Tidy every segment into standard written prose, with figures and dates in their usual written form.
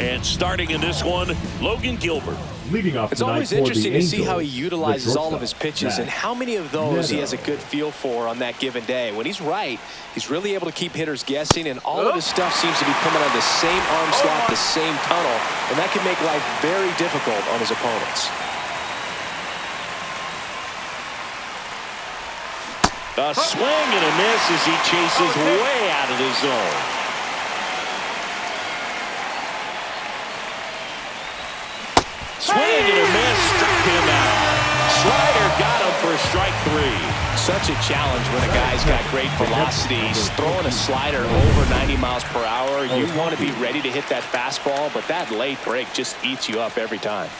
And starting in this one, Logan Gilbert. Leading off, it's always interesting to see how he utilizes all of his pitches and how many of those he has a good feel for on that given day. When he's right, he's really able to keep hitters guessing, and all of his stuff seems to be coming out of the same arm slot, the same tunnel, and that can make life very difficult on his opponents. A swing and a miss as he chases way out of the zone. Swing and a miss, struck him out. Slider got him for strike 3. Such a challenge when a guy's got great velocity. He's throwing a slider over 90 miles per hour. You want to be ready to hit that fastball, but that late break just eats you up every time.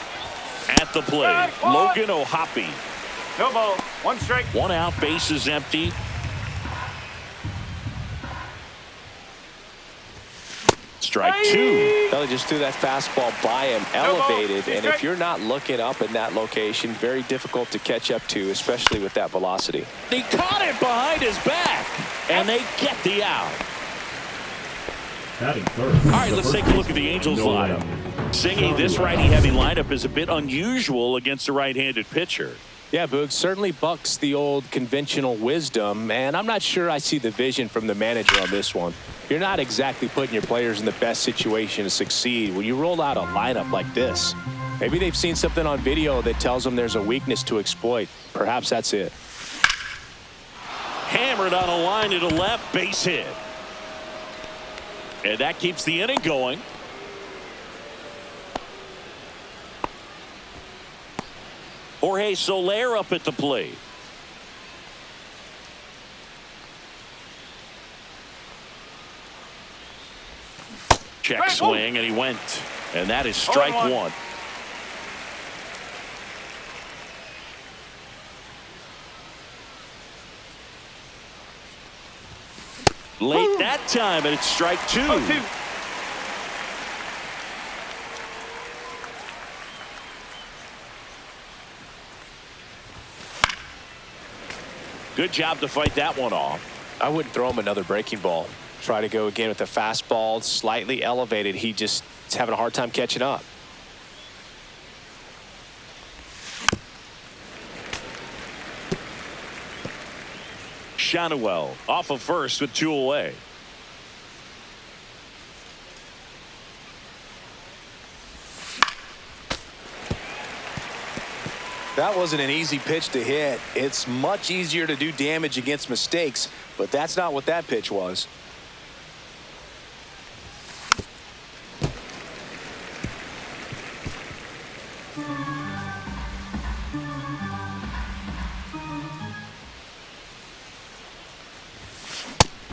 At the plate, Logan O'Hoppe. No ball, 1 strike. 1 out, base is empty. Strike 2. Well, just threw that fastball by him, elevated, and if you're not looking up in that location, very difficult to catch up to, especially with that velocity. He caught it behind his back, and they get the out. All right, let's take a look at the Angels lineup. Singing, this righty-heavy lineup is a bit unusual against a right-handed pitcher. Yeah, Boog, certainly bucks the old conventional wisdom, and I'm not sure I see the vision from the manager on this one. You're not exactly putting your players in the best situation to succeed when you roll out a lineup like this. Maybe they've seen something on video that tells them there's a weakness to exploit. Perhaps that's it. Hammered on a line to the left, base hit. And that keeps the inning going. Jorge Soler up at the plate. Check swing, and he went. And that is strike 1. Late that time, and it's strike 2. Good job to fight that one off. I wouldn't throw him another breaking ball. Try to go again with the fastball, slightly elevated. He just is having a hard time catching up. Shanuel off of first with 2 away. That wasn't an easy pitch to hit. It's much easier to do damage against mistakes, but that's not what that pitch was.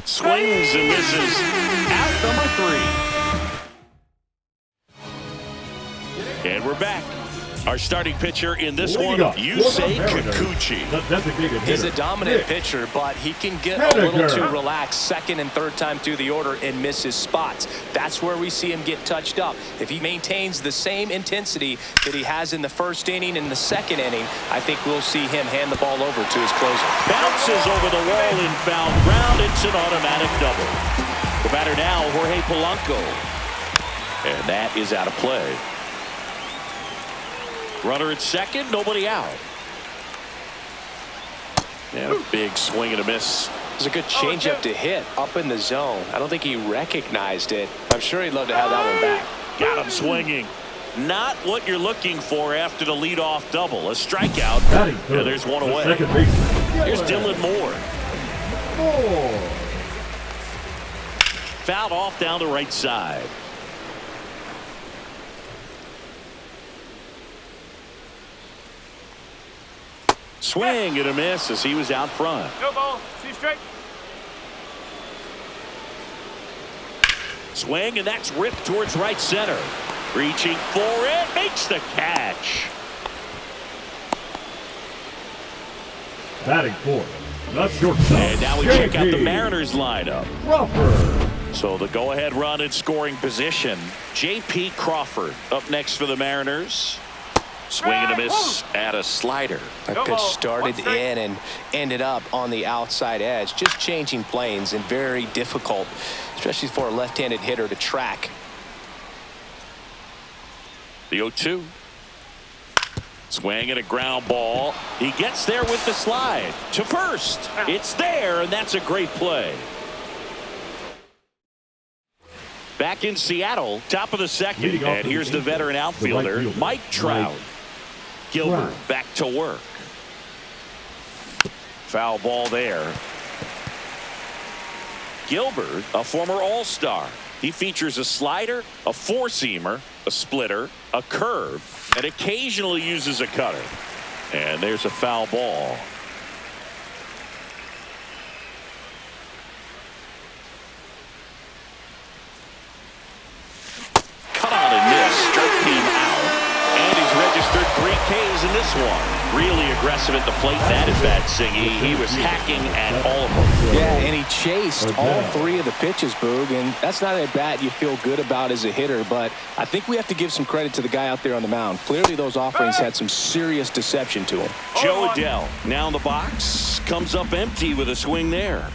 Swings and misses. Out number 3. And we're back. Our starting pitcher in this one, Yusei Kikuchi. He's a dominant pitcher, but he can get a little too relaxed second and third time through the order and miss his spots. That's where we see him get touched up. If he maintains the same intensity that he has in the first inning and the second inning, I think we'll see him hand the ball over to his closer. Bounces over the wall in foul ground. It's an automatic double. The batter now, Jorge Polanco. And that is out of play. Runner at second, nobody out. And a big swing and a miss. It was a good changeup to hit up in the zone. I don't think he recognized it. I'm sure he'd love to have that one back. Got him swinging. Not what you're looking for after the leadoff double. A strikeout. And there's 1 away. Here's Dylan Moore. Fouled off down the right side. Swing and a miss as he was out front. No ball, 2 strike. Swing, and that's ripped towards right center. Reaching for it, makes the catch. Batting fourth, the shortstop. And now we check out the Mariners lineup. Crawford. So the go-ahead run in scoring position. J.P. Crawford up next for the Mariners. Swing and a miss at a slider. That pitch started in and ended up on the outside edge. Just changing planes and very difficult, especially for a left-handed hitter to track. The 0-2. Swing and a ground ball. He gets there with the slide to first. It's there, and that's a great play. Back in Seattle, top of the second. And here's the veteran outfielder, Mike Trout. Gilbert back to work. Foul ball there. Gilbert, a former All-Star. He features a slider, a four-seamer, a splitter, a curve, and occasionally uses a cutter. And there's a foul ball. Cut on and miss. Strike team out. And he's registered 3 Ks in this one. Really aggressive at the plate. That is bad, Singy. He was hacking at all of them. Yeah, and he chased all 3 of the pitches, Boog, and that's not a bat you feel good about as a hitter, but I think we have to give some credit to the guy out there on the mound. Clearly those offerings had some serious deception to him. Joe Adell now in the box. Comes up empty with a swing there.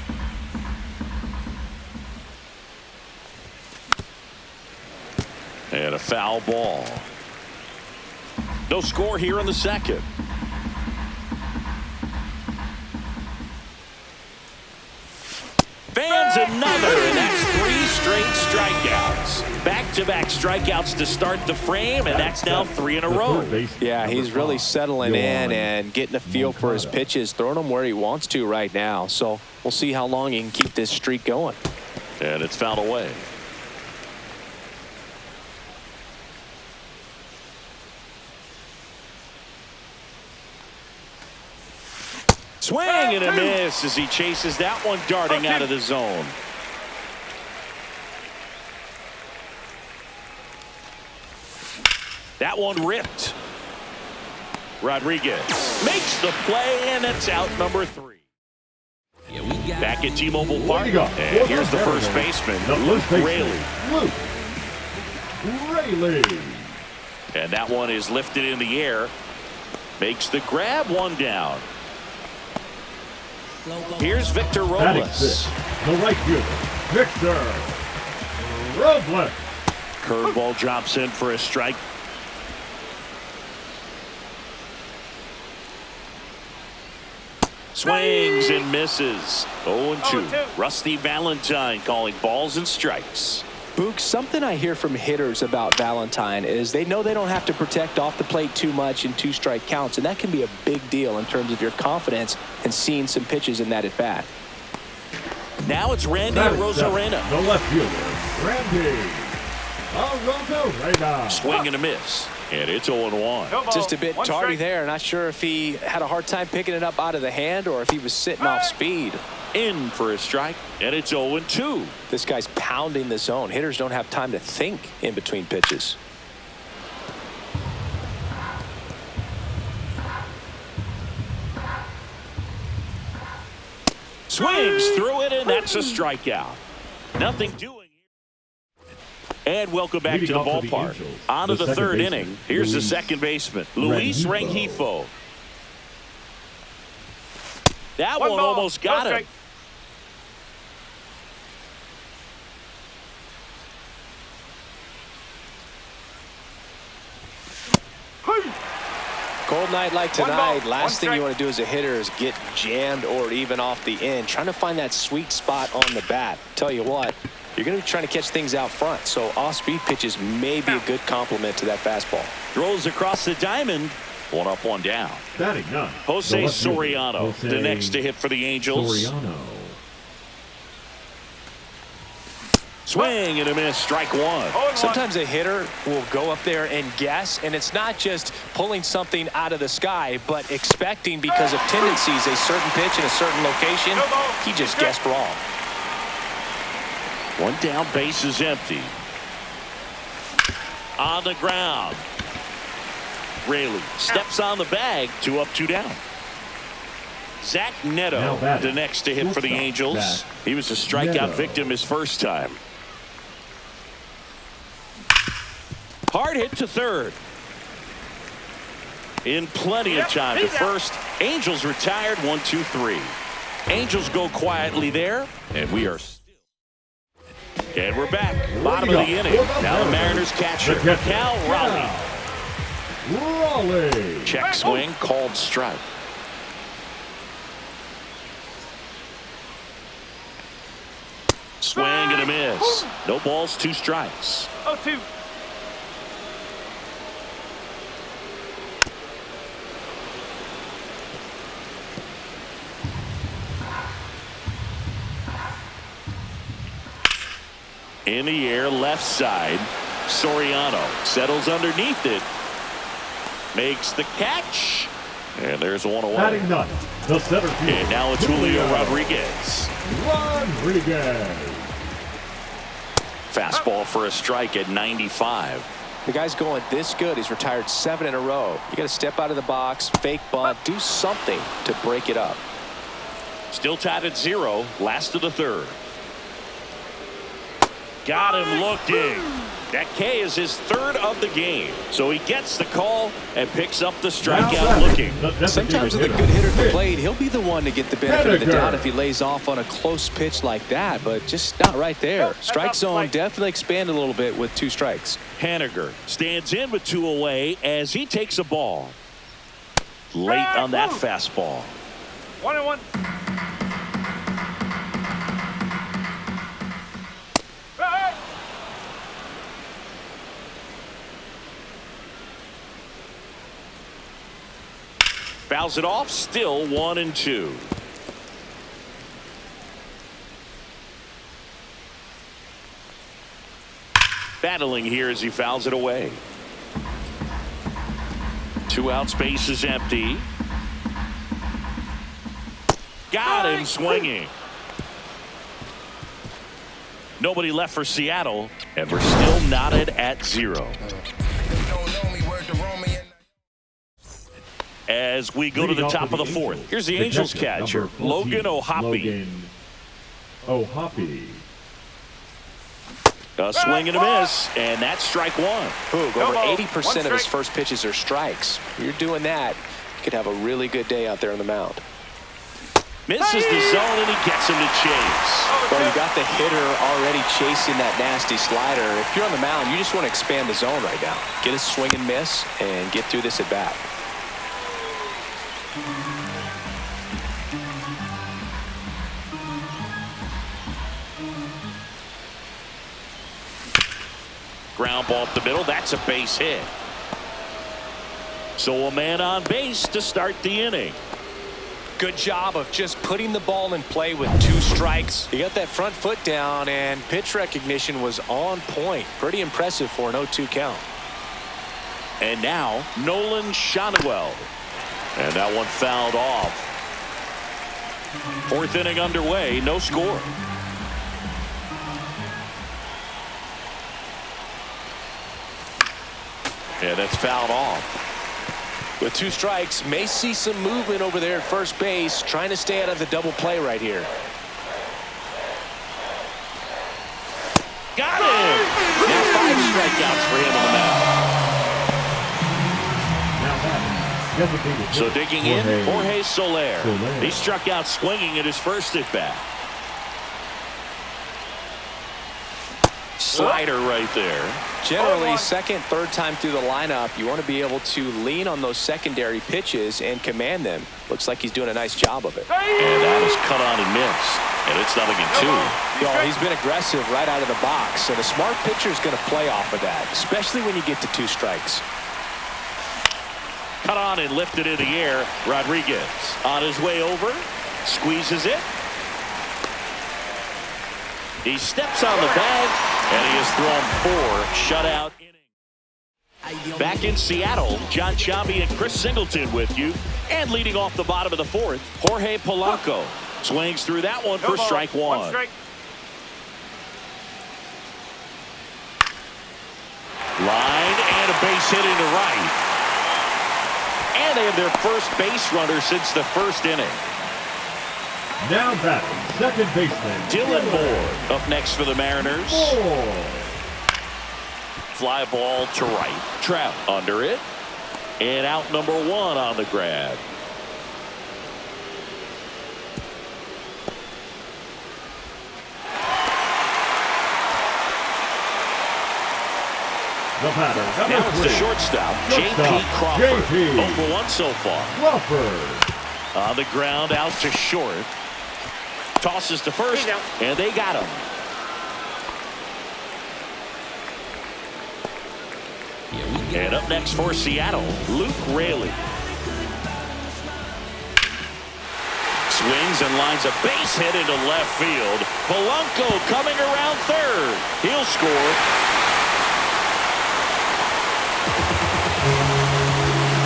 And a foul ball. No score here in the second. Fans another, and that's 3 straight strikeouts. Back-to-back strikeouts to start the frame, and that's now 3 in a row. Yeah, he's really settling in and getting a feel for his pitches, throwing them where he wants to right now. So we'll see how long he can keep this streak going. And it's fouled away. Swing and a miss as he chases that one darting out of the zone. That one ripped. Rodriguez makes the play, and it's out number 3. Back at T-Mobile Park, and here's the first baseman, Luke Raley. And that one is lifted in the air. Makes the grab, 1 down. Here's Victor Robles. The right fielder, Victor Robles. Curveball drops in for a strike. Swings and misses. 0-2. Rusty Valentine calling balls and strikes. Boog, something I hear from hitters about Valentine is they know they don't have to protect off the plate too much in 2-strike counts, and that can be a big deal in terms of your confidence and seeing some pitches in that at bat. Now it's Randy Arozarena. The left fielder, Randy Arozarena. Swing and a miss, and it's 0-1. Just a bit tardy there. Not sure if he had a hard time picking it up out of the hand or if he was sitting off speed. In for a strike, and it's 0-2. This guy's pounding the zone. Hitters don't have time to think in between pitches. Swings through it, and that's a strikeout. Nothing doing here. And welcome back to the ballpark. On to the 3rd inning. Here's the second baseman, Luis Rengifo. That one almost got him. Cold night like tonight, last thing you want to do as a hitter is get jammed or even off the end. Trying to find that sweet spot on the bat. Tell you what, you're going to be trying to catch things out front, so off-speed pitches may be a good complement to that fastball. Throws across the diamond. 1 up, 1 down. Batting 9. Jose Soriano, the next to hit for the Angels. Soriano. Swing and a miss, strike 1. Sometimes a hitter will go up there and guess, and it's not just pulling something out of the sky, but expecting because of tendencies a certain pitch in a certain location. He just guessed wrong. 1 down, base is empty. On the ground. Raley steps on the bag, 2 up, 2 down. Zach Neto, the next to hit for the Angels. He was a strikeout victim his first time. Hard hit to third. In plenty of time to first. Angels retired, 1-2-3. Angels go quietly there, and we are still. And we're back. Bottom of the inning. Now the Mariners catcher, Cal Raleigh. Raleigh. Check swing, called strike. Swing and a miss. No balls, 2 strikes. 0-2. In the air, left side. Soriano settles underneath it. Makes the catch. And there's a 1 away. Batting ninth, the center fielder. And now it's Julio Rodriguez. Rodriguez. Fastball for a strike at 95. The guy's going this good. He's retired 7 in a row. You got to step out of the box, fake bunt, do something to break it up. Still tied at 0. Last of the 3rd. Got him looking. That K is his 3rd of the game. So he gets the call and picks up the strikeout looking. Sometimes with a good hitter at the plate, he'll be the one to get the benefit of the doubt if he lays off on a close pitch like that, but just not right there. Strike zone definitely expanded a little bit with 2 strikes. Haniger stands in with 2 away as he takes a ball. Late on that fastball. 1-1. Fouls it off, still 1-2. Battling here as he fouls it away. 2 outs, base is empty. Got him swinging. Nobody left for Seattle, and we're still knotted at 0. As we go to the top of the 4th. Here's the Angels catcher, Logan O'Hoppe. A swing and a miss, and that's strike 1. Boog, over 80% of his first pitches are strikes. If you're doing that, you could have a really good day out there on the mound. Misses the zone, and he gets him to chase. Well, you got the hitter already chasing that nasty slider. If you're on the mound, you just want to expand the zone right now. Get a swing and miss and get through this at bat. Ground ball up the middle. That's a base hit. So a man on base to start the inning. Good job of just putting the ball in play with 2 strikes. He got that front foot down, and pitch recognition was on point. Pretty impressive for an 0-2 count. And now Nolan Schanuel. And that one fouled off. 4th inning underway, no score. Yeah, that's fouled off. With 2 strikes, may see some movement over there at first base, trying to stay out of the double play right here. Got him! Now 5 strikeouts for him on the mound. So digging in, Jorge Soler. He struck out swinging at his first at bat. Slider right there. Generally, second, third time through the lineup, you want to be able to lean on those secondary pitches and command them. Looks like he's doing a nice job of it. And that is cut on and missed. And it's 0-2. He's been aggressive right out of the box. So the smart pitcher is going to play off of that, especially when you get to 2 strikes. Cut on and lifted in the air. Rodriguez on his way over. Squeezes it. He steps on the bag, and he has thrown 4 shutout innings. Back in Seattle, John Chambi and Chris Singleton with you. And leading off the bottom of the 4th, Jorge Polanco swings through that one for strike 1. Line and a base hit into right. And they have their first base runner since the 1st inning. Now batting, second baseman Dylan Moore up next for the Mariners. Fly ball to right. Trout under it. And out number 1 on the grab. The batter, Now number it's the 3. shortstop, J.P. Crawford. J.P. 0 for 1 so far. Crawford. On the ground, out to short. Tosses to first, and they got him. And up next for Seattle, Luke Raley. Swings and lines a base hit into left field. Polanco coming around third. He'll score.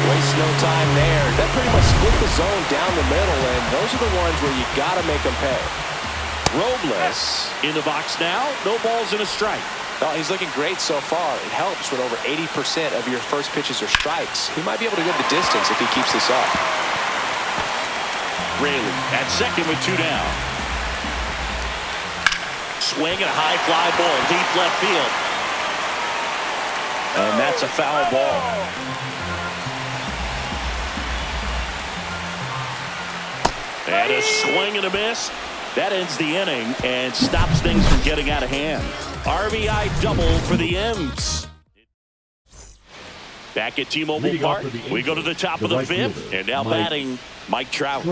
Waste no time there. That pretty much split the zone down the middle, and those are the ones where you got to make them pay. Robles in the box now. No balls and a strike. Well, he's looking great so far. It helps when over 80% of your first pitches are strikes. He might be able to go the distance if he keeps this up. Raley at second with 2 down. Swing and a high fly ball deep left field. And that's a foul ball. And a swing and a miss. That ends the inning and stops things from getting out of hand. RBI double for the M's. Back at T-Mobile Park, we go to the top of the 5th, and now batting Mike Trout.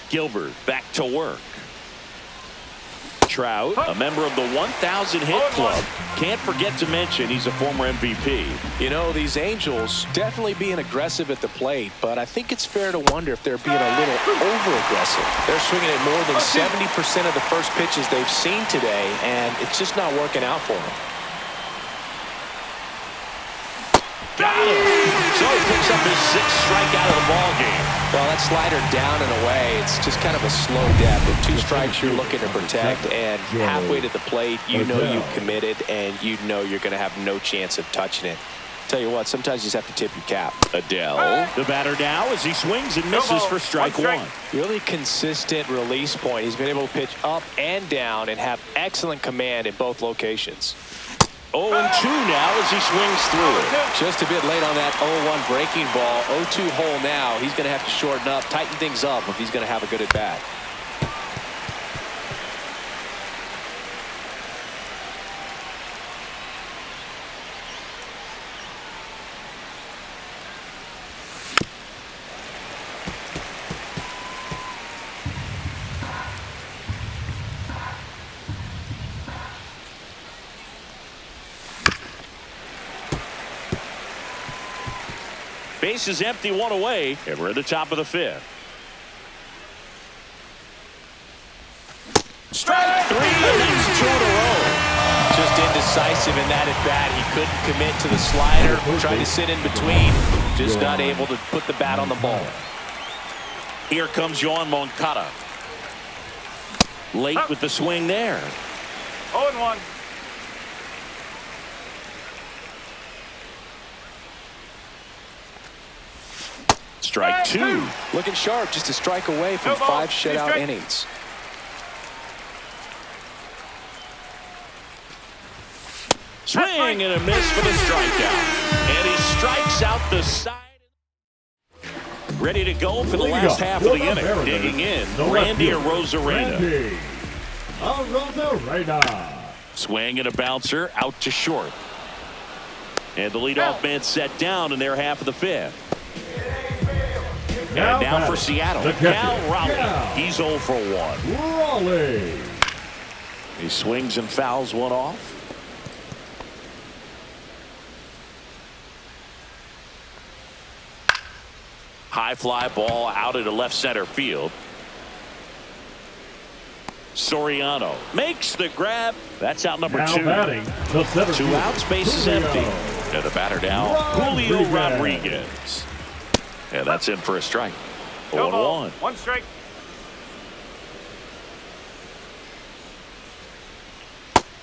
Gilbert back to work. Trout, a member of the 1,000 hit club. Can't forget to mention he's a former MVP. You know, these Angels definitely being aggressive at the plate, but I think it's fair to wonder if they're being a little over-aggressive. They're swinging at more than 70% of the first pitches they've seen today, and it's just not working out for them. Got him. So he picks up his 6th strikeout of the ball game. Well, that slider down and away, it's just kind of a slow death. With 2 strikes you're looking to protect, and halfway to the plate, you know you've committed, and you know you're going to have no chance of touching it. Tell you what, sometimes you just have to tip your cap. Adele, the batter now as he swings and misses for strike 1. Really consistent release point. He's been able to pitch up and down and have excellent command in both locations. 0-2 now as he swings through it. Just a bit late on that 0-1 breaking ball. 0-2 hole now. He's going to have to shorten up, tighten things up if he's going to have a good at bat. Base is empty, 1 away, and we're at the top of the 5th. Strike 3, and that's 2 in a row. Just indecisive in that at bat. He couldn't commit to the slider, tried to sit in between, just not able to put the bat on the ball. Here comes Yohan Moncada. Late with the swing there. 0-1. Strike 2. Looking sharp, just a strike away from 5 shutout innings. Swing and a miss for the strikeout. And he strikes out the side. Ready to go for the last half of the inning. Digging in, Randy Arozarena. Swing and a bouncer out to short. And the leadoff man set down in their half of the 5th. And now for Seattle, Cal Raleigh. He's 0 for 1. Raleigh. He swings and fouls one off. High fly ball out into left center field. Soriano makes the grab. That's out number 2. Batting, 2 outs, base is empty. And the batter now, Julio Rodriguez. Yeah, that's in for a strike. 0-1. 1 strike.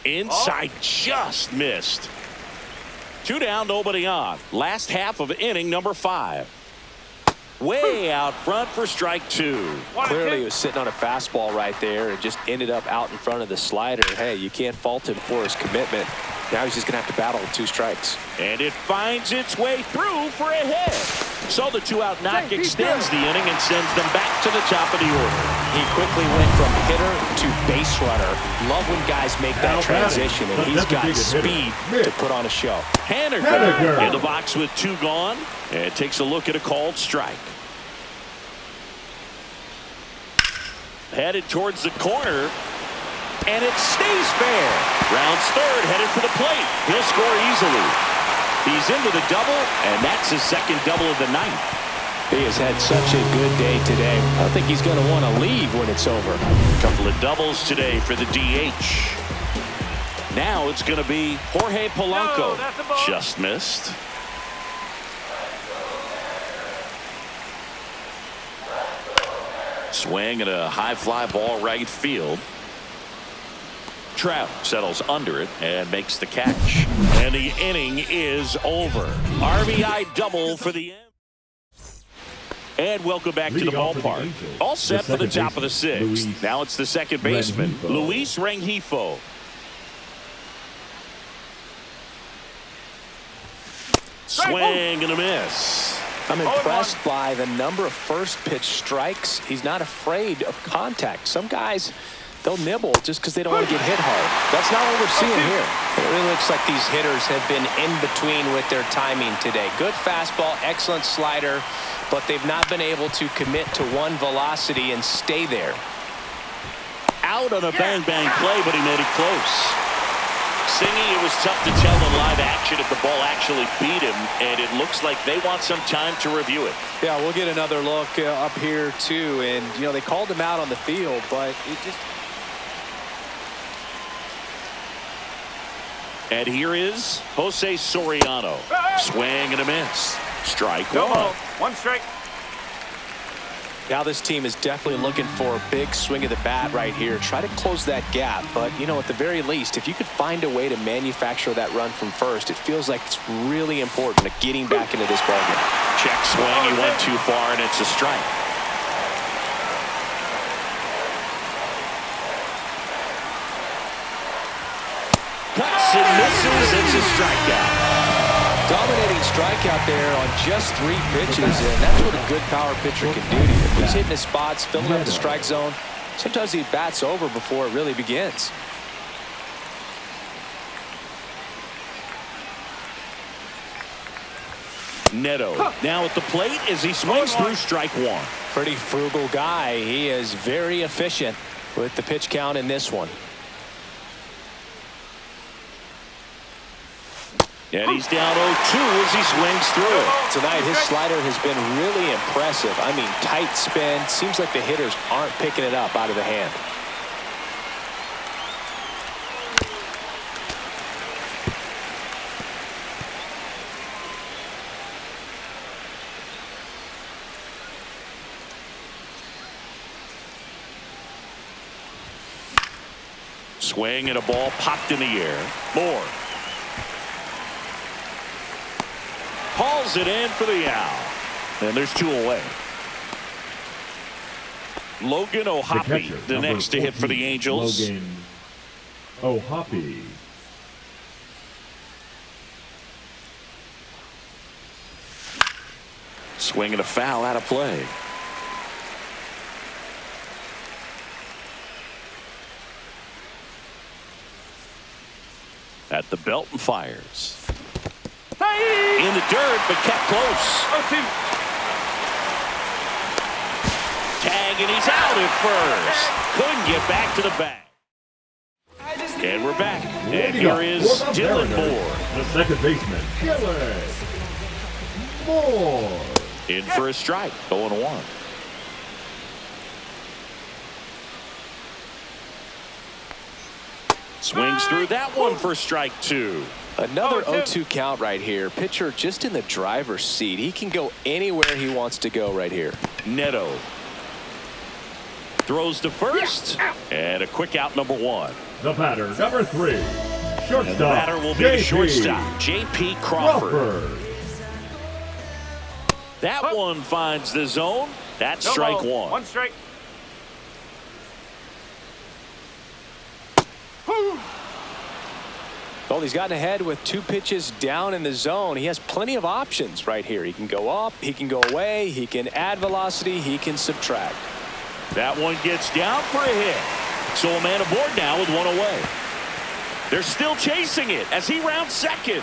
Inside, just missed. 2 down, nobody on. Last half of inning number 5. Way out front for strike 2. Clearly he was sitting on a fastball right there and just ended up out in front of the slider. Hey, you can't fault him for his commitment. Now he's just going to have to battle with 2 strikes. And it finds its way through for a hit. So the 2-out knock extends the inning and sends them back to the top of the order. He quickly went from hitter to base runner. Love when guys make that transition, and he's got speed to put on a show. Haniger in the box with 2 gone, and takes a look at a called strike. Headed towards the corner, and it stays fair. Rounds third, headed for the plate. He'll score easily. He's into the double, and that's his second double of the night. He has had such a good day today. I don't think he's going to want to leave when it's over. A couple of doubles today for the DH. Now it's going to be Jorge Polanco. Just missed. Swing at a high fly ball right field. Trout settles under it and makes the catch. And the inning is over. RBI double for the end. And welcome back to the ballpark. All set for the top of the 6th. Now it's the second baseman, Luis Rengifo. Swing and a miss. I'm impressed by the number of first pitch strikes. He's not afraid of contact. Some guys, they'll nibble just because they don't want to get hit hard. That's not what we're seeing here. It really looks like these hitters have been in between with their timing today. Good fastball, excellent slider, but they've not been able to commit to one velocity and stay there. Out on a bang-bang play, but he made it close. Singy, it was tough to tell in live action if the ball actually beat him, and it looks like they want some time to review it. Yeah, we'll get another look up here, too. And, you know, they called him out on the field, but it just... And here is Jose Soriano. Swing and a miss. Strike one. 1 strike. Now this team is definitely looking for a big swing of the bat right here. Try to close that gap. But, you know, at the very least, if you could find a way to manufacture that run from first, it feels like it's really important to getting back into this ballgame. Check swing. He went too far, and it's a strike. Cuts and misses. It's a strikeout. Dominating strikeout there on just 3 pitches, and that's what a good power pitcher can do to you. If he's hitting his spots, filling up the strike zone, sometimes he bats over before it really begins. Neto now at the plate as he swings through strike 1. Pretty frugal guy. He is very efficient with the pitch count in this one. And he's down 0-2 as he swings through it. Tonight, his slider has been really impressive. I mean, tight spin. Seems like the hitters aren't picking it up out of the hand. Swing and a ball popped in the air. Moore. Hauls it in for the out. And there's 2 away. Logan O'Hoppe, the next to hit for the Angels. Logan O'Hoppe. Swing and a foul out of play. At the belt and fires. In the dirt, but kept close. Tag, and he's out at first. Couldn't get back to the bag. And we're back. And here is Dylan Moore. The second baseman, Dylan Moore. In for a strike, 0-1. Swings through that one for strike 2. Another 0-2 count right here. Pitcher just in the driver's seat. He can go anywhere he wants to go right here. Neto throws to first, and a quick out, number 1. The batter, number 3, shortstop. And the batter will be the shortstop, J.P. Crawford. That one finds the zone. That's strike 1. 1 strike. Well, he's gotten ahead with 2 pitches down in the zone. He has plenty of options right here. He can go up, he can go away, he can add velocity, he can subtract. That one gets down for a hit. So a man aboard now with 1 away. They're still chasing it as he rounds second.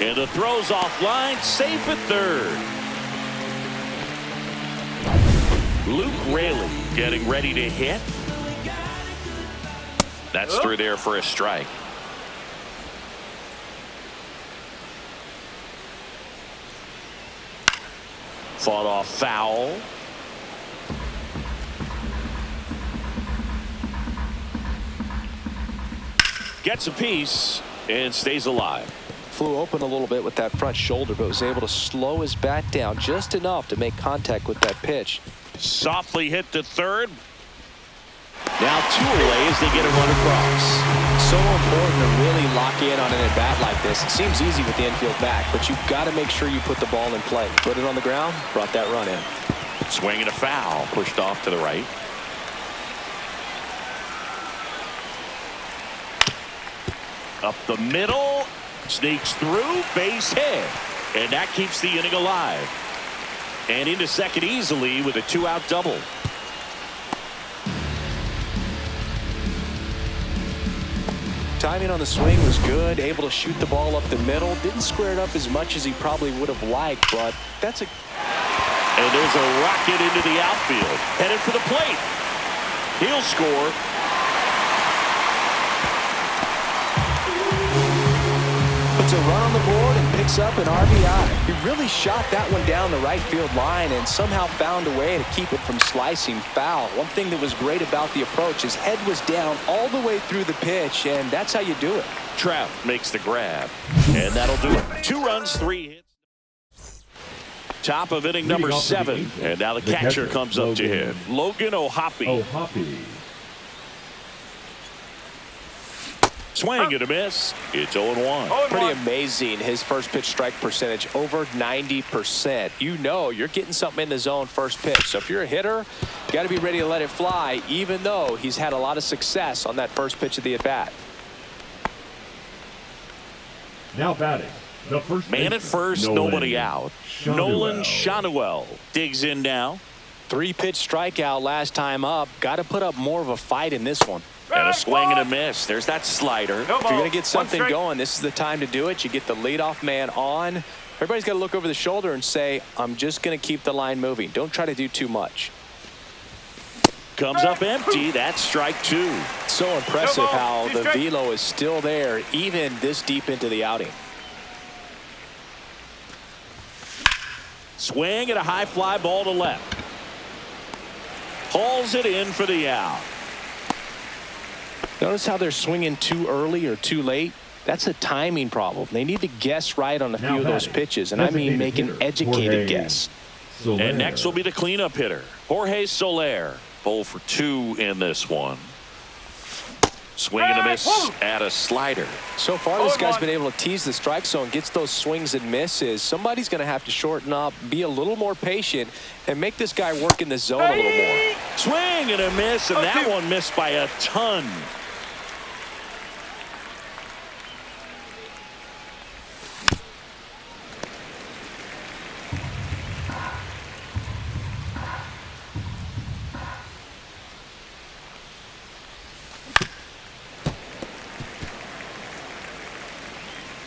And the throw's offline, safe at third. Luke Raley getting ready to hit. That's through there for a strike. Fought off foul. Gets a piece and stays alive. Flew open a little bit with that front shoulder, but was able to slow his bat down just enough to make contact with that pitch. Softly hit to third. Now 2 away as they get a run across. So important to really lock in on an at-bat like this. It seems easy with the infield back, but you've got to make sure you put the ball in play. Put it on the ground, brought that run in. Swing and a foul, pushed off to the right. Up the middle, sneaks through, base hit. And that keeps the inning alive. And into second easily with a 2-out double. Timing on the swing was good, able to shoot the ball up the middle. Didn't square it up as much as he probably would have liked, but that's a... And there's a rocket into the outfield. Headed for the plate. He'll score. Puts a run on the board and picks up an RBI. He really shot that one down the right field line and somehow found a way to keep it from slicing foul. One thing that was great about the approach, his head was down all the way through the pitch, and that's how you do it. Trout makes the grab, and that'll do it. 2 runs, 3 hits. Top of inning number 7, and now the catcher comes up to him. Logan O'Hoppe. Swing and a miss. It's 0-1. Pretty amazing. His first pitch strike percentage over 90%. You know you're getting something in the zone first pitch. So if you're a hitter, you got to be ready to let it fly, even though he's had a lot of success on that first pitch of the at-bat. Now batting. The first man at first, nobody out. Nolan Shanuel digs in now. 3-pitch strikeout last time up. Got to put up more of a fight in this one. And a swing and a miss. There's that slider. If you're going to get something going, this is the time to do it. You get the leadoff man on. Everybody's got to look over the shoulder and say, I'm just going to keep the line moving. Don't try to do too much. Comes up empty. That's strike 2. So impressive how the velo is still there, even this deep into the outing. Swing and a high fly ball to left. Hauls it in for the out. Notice how they're swinging too early or too late. That's a timing problem. They need to guess right on a few of those pitches, and I mean make an educated guess. And next will be the cleanup hitter, Jorge Soler. 0 for 2 in this one. Swing and a miss at a slider. So far, this guy's been able to tease the strike zone, gets those swings and misses. Somebody's going to have to shorten up, be a little more patient, and make this guy work in the zone a little more. Swing and a miss, and that one missed by a ton.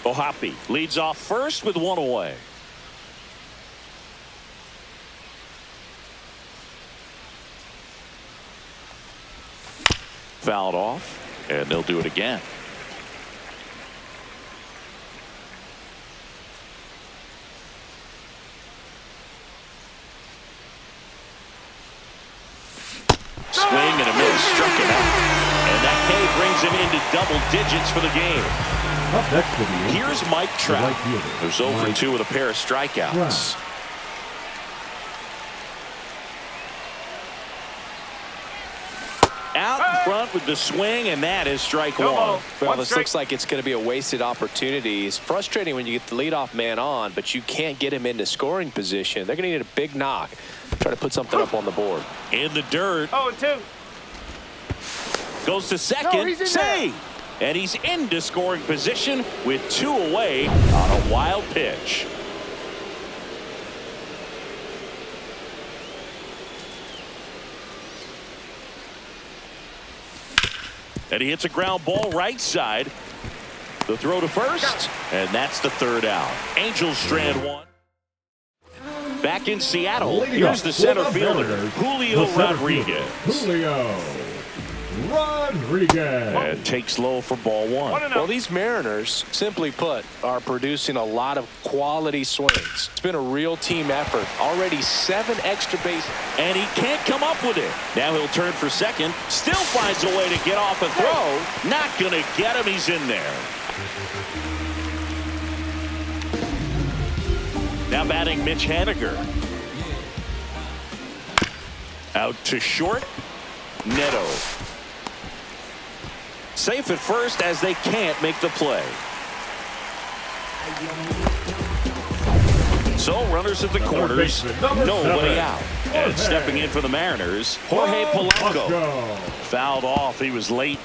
O'Hoppe leads off first with 1 away. Fouled off, and they'll do it again. Swing and a miss, struck him out. And that K brings him into double digits for the game. Up next to the Here's Mike Trout, who's 0 for 2 with a pair of strikeouts. Out in front with the swing, and that is strike 1. Well, this looks like it's going to be a wasted opportunity. It's frustrating when you get the leadoff man on, but you can't get him into scoring position. They're going to need a big knock. Try to put something up on the board. In the dirt. 0-2. Goes to second. Save. And he's into scoring position with 2 away on a wild pitch. And he hits a ground ball right side. The throw to first, and that's the 3rd out. Angels strand 1. Back in Seattle, here's the center fielder, Julio Rodriguez. Julio Rodriguez. And takes low for ball 1. Well, these Mariners, simply put, are producing a lot of quality swings. It's been a real team effort. Already 7 extra bases. And he can't come up with it. Now he'll turn for second. Still finds a way to get off a throw. Not going to get him. He's in there. Now batting Mitch Haniger. Out to short. Neto. Safe at first as they can't make the play. So runners at the corners. Nobody out. And stepping in for the Mariners, Jorge Polanco. Fouled off. He was late.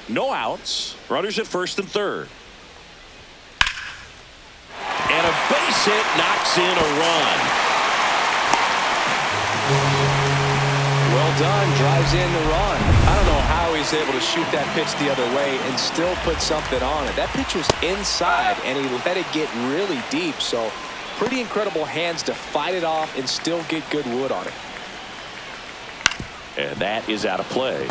No outs. Runners at first and third. And a base hit knocks in a run. Well done. Drives in the run. I don't know how he's able to shoot that pitch the other way and still put something on it. That pitch was inside, and he let it get really deep. So pretty incredible hands to fight it off and still get good wood on it. And that is out of play.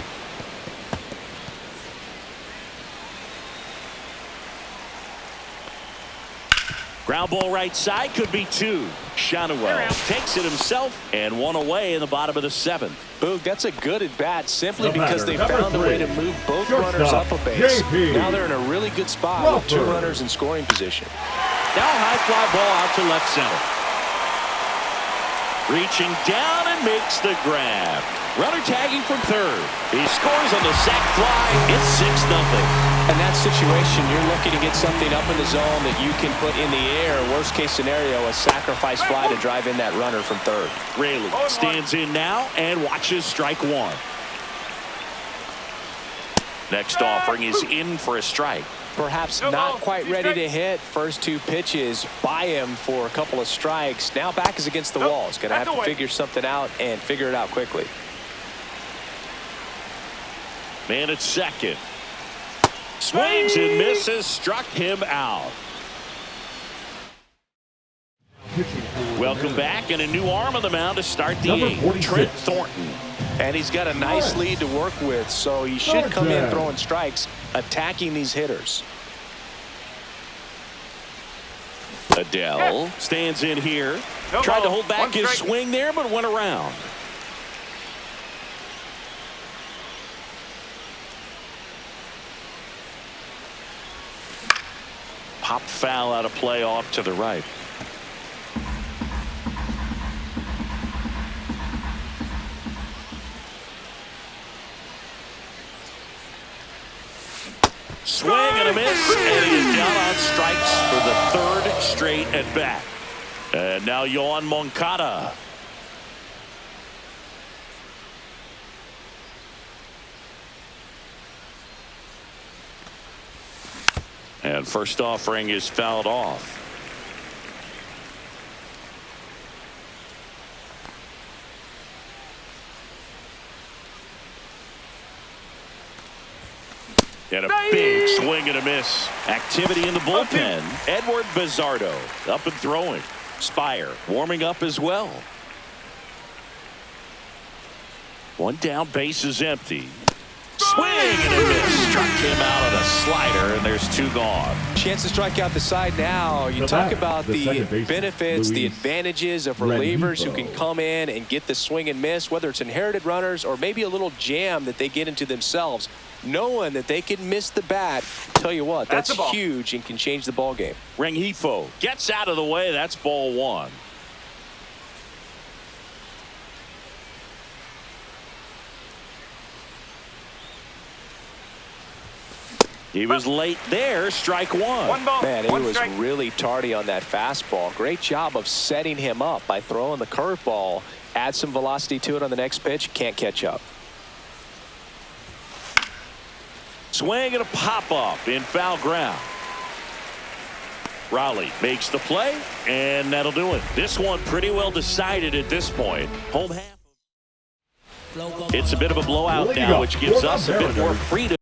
Ground ball right side, could be 2. Schanuel takes it himself, and 1 away in the bottom of the 7th. Boog, that's a good at bat simply because they found a way to move both runners up a base. Now they're in a really good spot with 2 runners in scoring position. Now a high fly ball out to left center. Reaching down and makes the grab. Runner tagging from third. He scores on the sac fly. It's 6-0. In that situation, you're looking to get something up in the zone that you can put in the air. Worst case scenario, a sacrifice fly to drive in that runner from third. Raley stands in now and watches strike 1. Next offering is in for a strike. Perhaps not quite ready to hit. First 2 pitches by him for a couple of strikes. Now back is against the wall. He's going to have to figure something out and figure it out quickly. Man at second. Swings and misses. Struck him out. Welcome back, and a new arm on the mound to start the 8th. Trent Thornton. And he's got a nice lead to work with, so he should come in throwing strikes, attacking these hitters. Adele stands in here. Tried to hold back his swing there, but went around. Pop foul out of play off to the right. Swing and a miss, and he is down on strikes for the 3rd straight at bat. And now Yoan Moncada. And first offering is fouled off. And a big swing and a miss. Activity in the bullpen. Edward Bizardo up and throwing. Spire warming up as well. 1 down, base is empty. Swing and a miss. Struck him out of the slider, and there's 2 gone. Chance to strike out the side now. You talk about the benefits, the advantages of relievers who can come in and get the swing and miss, whether it's inherited runners or maybe a little jam that they get into themselves. Knowing that they can miss the bat, tell you what, that's huge and can change the ball game. Rengifo gets out of the way. That's ball 1. He was late there. Strike 1. Man, he was really tardy on that fastball. Great job of setting him up by throwing the curveball. Add some velocity to it on the next pitch. Can't catch up. Swing and a pop-up in foul ground. Raleigh makes the play, and that'll do it. This one pretty well decided at this point. Home half. It's a bit of a blowout now, which gives us a bit more freedom.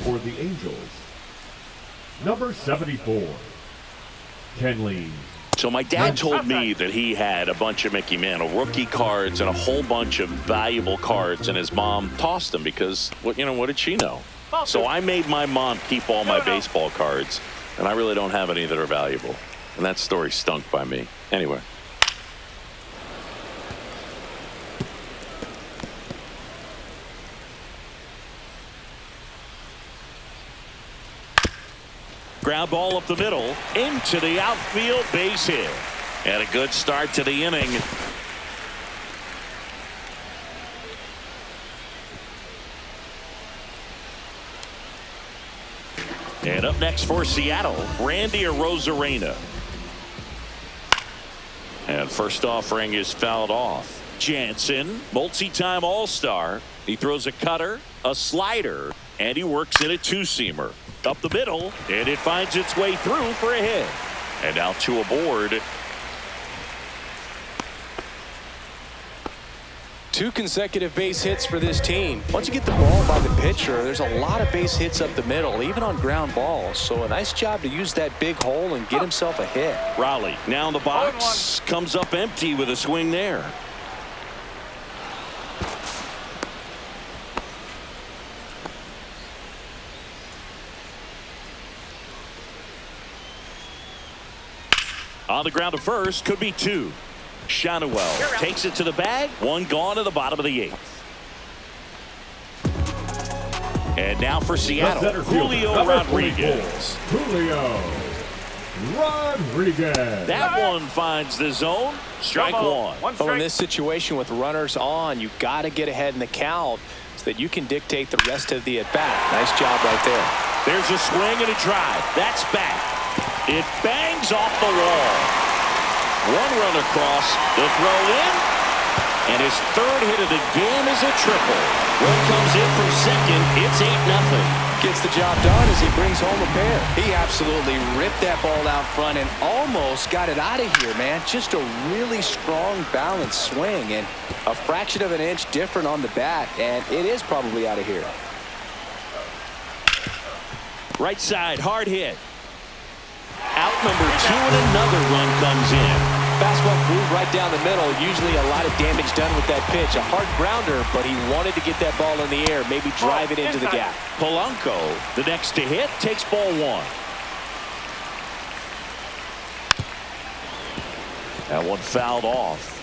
For the Angels, number 74, Kenley. So my dad told me that he had a bunch of Mickey Mantle rookie cards and a whole bunch of valuable cards, and his mom tossed them because, what did she know? So I made my mom keep all my baseball cards, and I really don't have any that are valuable. And that story stunk by me. Anyway. Ground ball up the middle into the outfield, base hit. And a good start to the inning. And up next for Seattle, Randy Arozarena. And first offering is fouled off. Jansen, multi-time All-Star. He throws a cutter, a slider, and he works in a two-seamer. Up the middle, and it finds its way through for a hit. And now two aboard. Two consecutive base hits for this team. Once you get the ball by the pitcher, there's a lot of base hits up the middle, even on ground balls. So a nice job to use that big hole and get himself a hit. Raleigh now in the box, comes up empty with a swing there. On the ground to first, could be two. Shanuel takes it to the bag. One gone to the bottom of the eighth. And now for Seattle, Julio Rodriguez. Julio Rodriguez. That one finds the zone. Strike one. Well, in this situation with runners on, you got to get ahead in the count so that you can dictate the rest of the at-bat. Nice job right there. There's a swing and a drive. That's back. It bangs off the wall. One run across, the throw in, and his third hit of the game is a triple. Run comes in from second. It's 8-0. Gets the job done as he brings home a pair. He absolutely ripped that ball out front and almost got it out of here, man. Just a really strong, balanced swing, and a fraction of an inch different on the bat, and it is probably out of here. Right side, hard hit. Out number two, and another run comes in. Fastball groove right down the middle. Usually a lot of damage done with that pitch. A hard grounder, but he wanted to get that ball in the air, maybe drive it into the gap. Polanco, the next to hit, takes ball one. That one fouled off.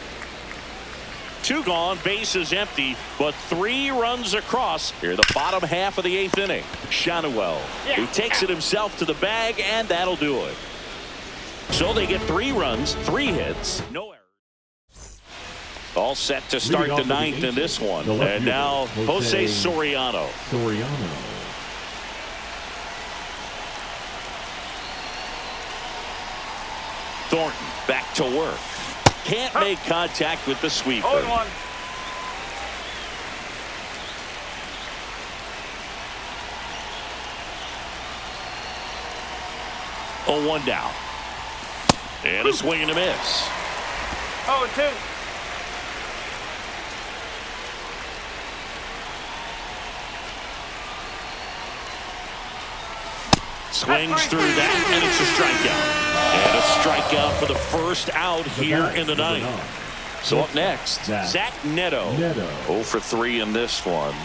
Two gone, bases empty, but three runs across here the bottom half of the eighth inning. Shanuel, he takes it himself to the bag, and that'll do it. So they get 3 runs, 3 hits, no errors. All set to start the ninth in this one. And now Jose Soriano. Thornton back to work. Can't make contact with the sweeper. 0-1. Oh, 1 down. And a swing and a miss. 0-2. Swings through that, and it's a strikeout. And a strikeout for the first out here in the ninth. So up next, Zach Neto. 0 for 3 in this one.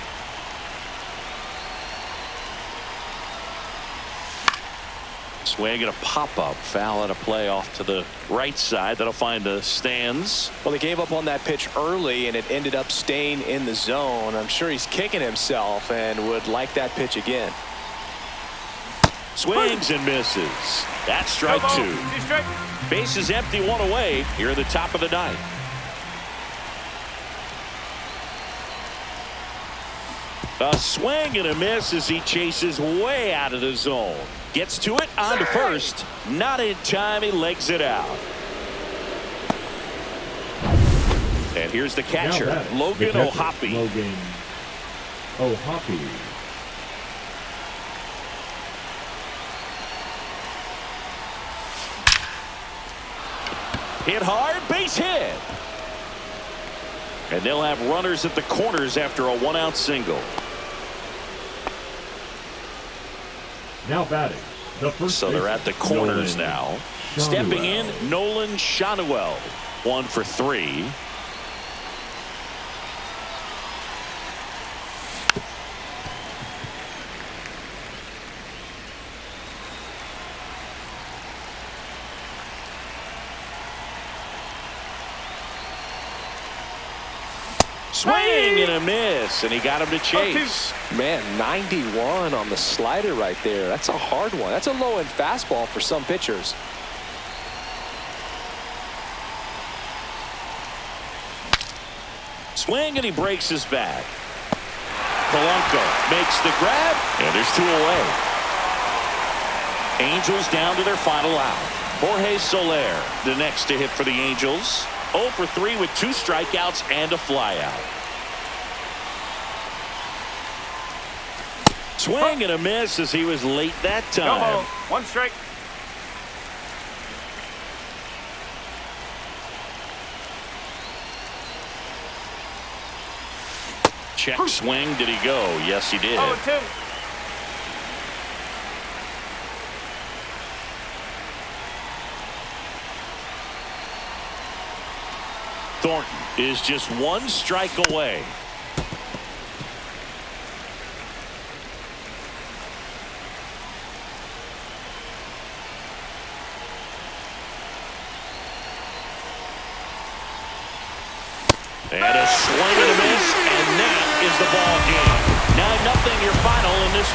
Swing and a pop-up, foul at a play off to the right side. That'll find the stands. Well, he gave up on that pitch early, and it ended up staying in the zone. I'm sure he's kicking himself and would like that pitch again. Swings and misses. That's strike 2. Base is empty, 1 away here at the top of the ninth. A swing and a miss as he chases way out of the zone. Gets to it on to first. Not in time. He legs it out. And here's the catcher, Logan O'Hoppe. Logan O'Hoppe. Hit hard, base hit. And they'll have runners at the corners after a one-out single. Now batting. So they're at the corners now. Stepping in, Nolan Shanuel. 1 for 3. Swing and a miss, and he got him to chase. Man, 91 on the slider right there. That's a hard one. That's a low-end fastball for some pitchers. Swing, and he breaks his back. Polanco makes the grab, and there's 2 away. Angels down to their final out. Jorge Soler, the next to hit for the Angels. 0 for 3 with 2 strikeouts and a flyout. Swing and a miss as he was late that time. No, 1 strike. Check swing. Did he go? Yes, he did. 0-2. Thornton is just 1 strike away. And a swing and a miss, and that is the ball game.